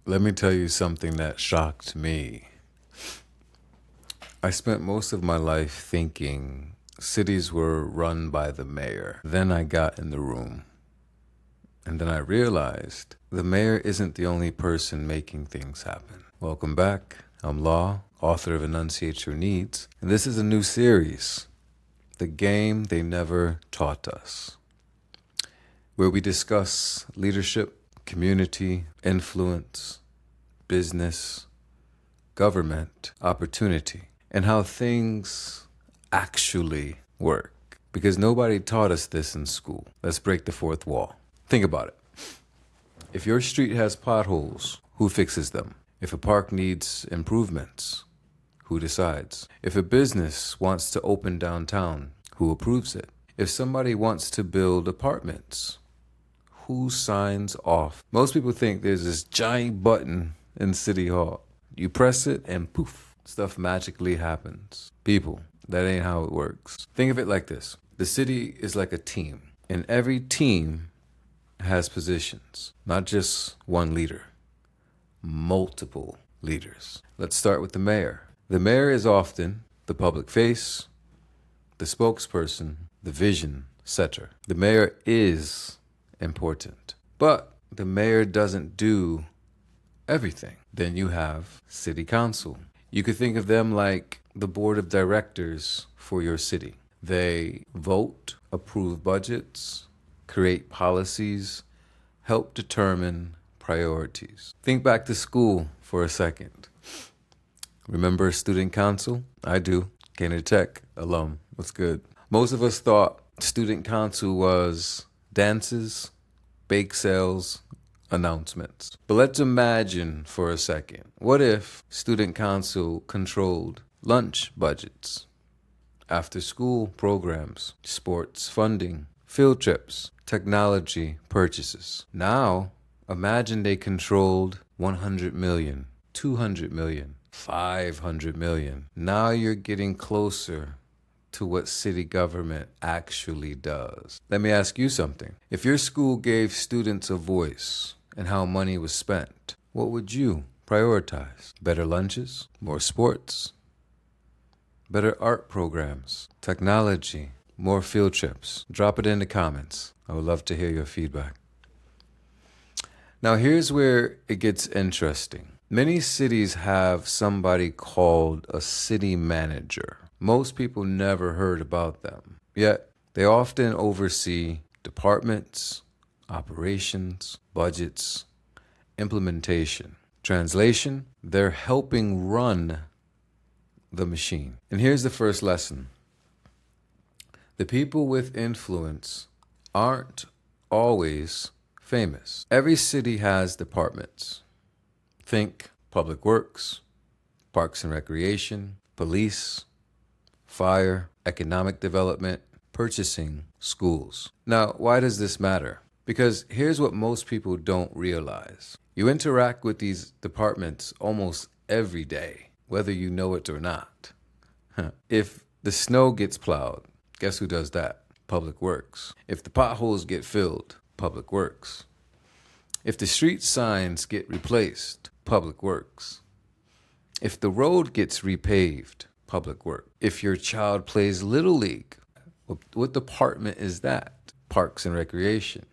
Let me tell you something that shocked me. I spent most of my life thinking cities were run by the mayor. Then I got in the room, and then I realized the mayor isn't the only person making things happen. Welcome back. I'm Law, author of Enunciate Your Needs, and this is a new series, The Game They Never Taught Us, where we discuss leadership, community, influence, business, government, opportunity, and how things actually work. Because nobody taught us this in school. Let's break the fourth wall. Think about it. If your street has potholes, who fixes them? If a park needs improvements, who decides? If a business wants to open downtown, who approves it? If somebody wants to build apartments, who signs off? Most people think there's this giant button in City Hall. You press it and poof, stuff magically happens. People, that ain't how it works. Think of it like this. The city is like a team, and every team has positions, not just one leader, multiple leaders. Let's start with the mayor. The mayor is often the public face, the spokesperson, the vision setter. The mayor is important, but the mayor doesn't do everything. Then you have city council. You could think of them like the board of directors for your city. They vote, approve budgets, create policies, help determine priorities. Think back to school for a second. Remember student council? I do. Kennedy Tech alum. What's good? Most of us thought student council was dances, bake sales, announcements. But let's imagine for a second. What if student council controlled lunch budgets, after school programs, sports funding, field trips, technology purchases? Now, imagine they controlled 100 million, 200 million, 500 million. Now you're getting closer to what city government actually does. Let me ask you something. If your school gave students a voice in how money was spent, what would you prioritize? Better lunches? More sports? Better art programs? Technology? More field trips? Drop it in the comments. I would love to hear your feedback. Now here's where it gets interesting. Many cities have somebody called a city manager. Most people never heard about them, yet they often oversee departments, operations, budgets, implementation. Translation, they're helping run the machine. And here's the first lesson. The people with influence aren't always famous. Every city has departments. Think public works, parks and recreation, police, fire, economic development, purchasing, schools. Now, why does this matter? Because here's what most people don't realize. You interact with these departments almost every day, whether you know it or not. If the snow gets plowed, guess who does that? Public Works. If the potholes get filled, Public Works. If the street signs get replaced, Public Works. If the road gets repaved, Public Works. If your child plays Little League, what department is that? Parks and Recreation.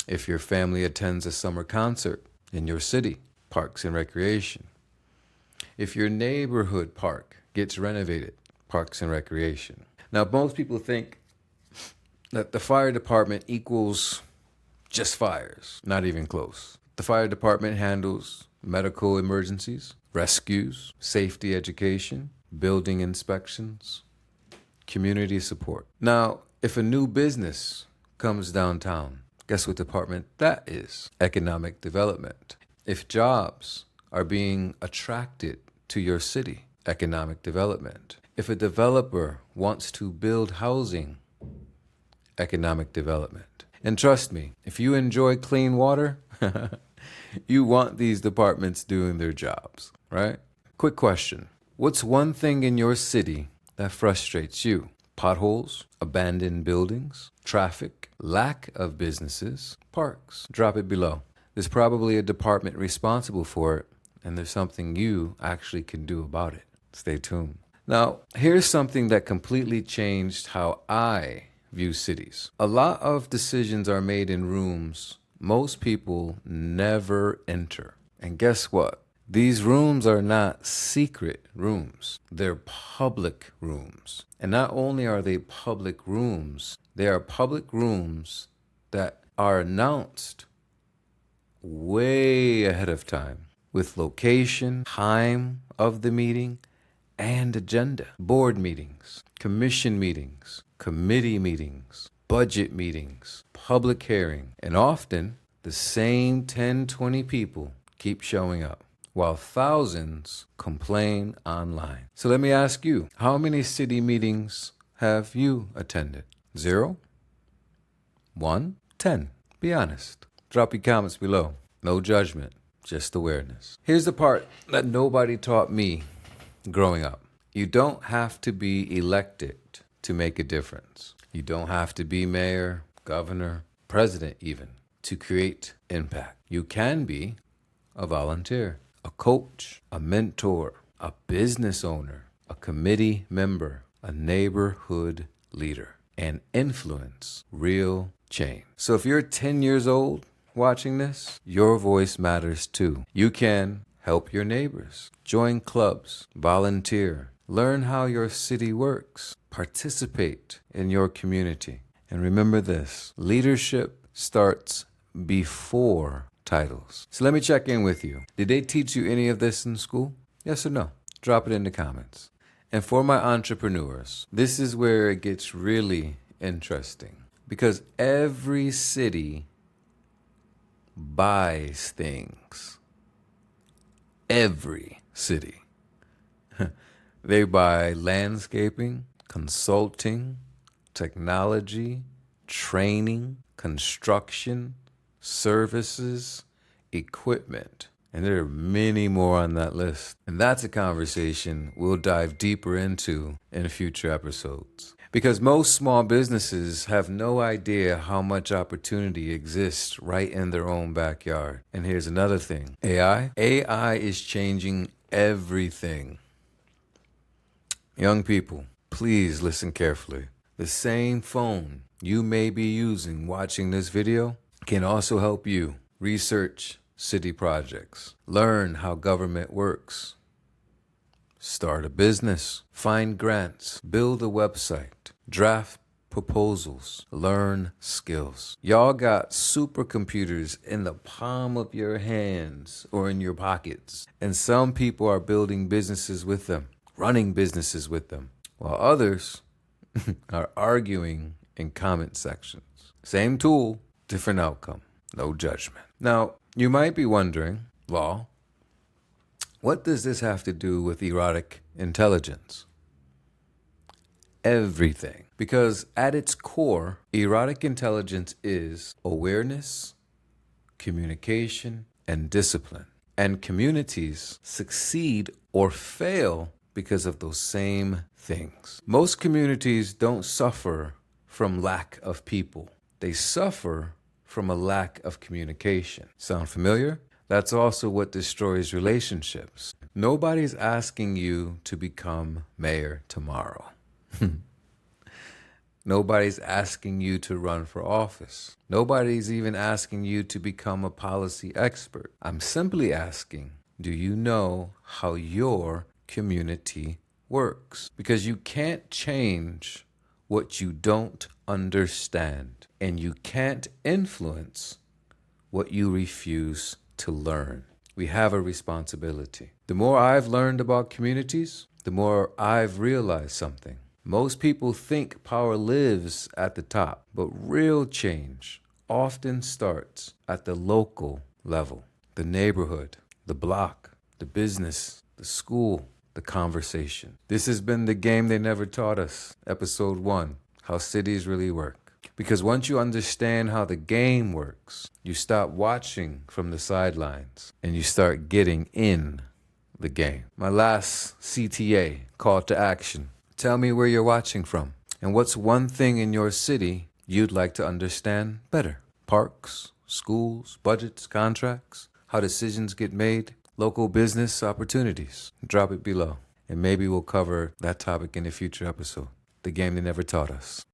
If your family attends a summer concert in your city, Parks and Recreation. If your neighborhood park gets renovated, Parks and Recreation. Now, most people think that the fire department equals just fires. Not even close. The fire department handles medical emergencies, rescues, safety education, building inspections, community support. Now, if a new business comes downtown, guess what department that is? Economic development. If jobs are being attracted to your city, economic development. If a developer wants to build housing, economic development. And trust me, if you enjoy clean water, you want these departments doing their jobs, right? Quick question. What's one thing in your city that frustrates you? Potholes, abandoned buildings, traffic, lack of businesses, parks. Drop it below. There's probably a department responsible for it, and there's something you actually can do about it. Stay tuned. Now, here's something that completely changed how I view cities. A lot of decisions are made in rooms most people never enter. And guess what? These rooms are not secret rooms. They're public rooms. And not only are they public rooms, they are public rooms that are announced way ahead of time with location, time of the meeting, and agenda. Board meetings, commission meetings, committee meetings, budget meetings, public hearing, and often the same 10, 20 people keep showing up while thousands complain online. So let me ask you, how many city meetings have you attended? 0? 1? 10? Be honest. Drop your comments below. No judgment, just awareness. Here's the part that nobody taught me growing up. You don't have to be elected to make a difference. You don't have to be mayor, governor, president even, to create impact. You can be a volunteer, a coach, a mentor, a business owner, a committee member, a neighborhood leader, and influence real change. So if you're 10 years old watching this, your voice matters too. You can help your neighbors, join clubs, volunteer, learn how your city works, participate in your community. And remember this, leadership starts before titles. So let me check in with you. Did they teach you any of this in school? Yes or no? Drop it in the comments. And for my entrepreneurs, this is where it gets really interesting because every city buys things. Every city. They buy landscaping, consulting, technology, training, construction, services, equipment. And there are many more on that list. And that's a conversation we'll dive deeper into in future episodes. Because most small businesses have no idea how much opportunity exists right in their own backyard. And here's another thing. AI is changing everything. Young people, please listen carefully. The same phone you may be using watching this video can also help you research city projects, learn how government works, start a business, find grants, build a website, draft proposals, learn skills. Y'all got supercomputers in the palm of your hands or in your pockets, and some people are building businesses with them, running businesses with them, while others are arguing in comment sections. Same tool, different outcome. No judgment. Now, you might be wondering, Law, what does this have to do with erotic intelligence? Everything. Because at its core, erotic intelligence is awareness, communication, and discipline. And communities succeed or fail because of those same things. Most communities don't suffer from lack of people. They suffer from a lack of communication. Sound familiar? That's also what destroys relationships. Nobody's asking you to become mayor tomorrow. Nobody's asking you to run for office. Nobody's even asking you to become a policy expert. I'm simply asking, do you know how your community works? Because you can't change what you don't understand, and you can't influence what you refuse to learn. We have a responsibility. The more I've learned about communities, the more I've realized something. Most people think power lives at the top, but real change often starts at the local level, the neighborhood, the block, the business, the school, the conversation. This has been The Game They Never Taught Us, Episode 1, How Cities Really Work. Because once you understand how the game works, you stop watching from the sidelines and you start getting in the game. My last CTA, call to action. Tell me where you're watching from and what's one thing in your city you'd like to understand better. Parks, schools, budgets, contracts, how decisions get made, local business opportunities. Drop it below, and maybe we'll cover that topic in a future episode. The game they never taught us.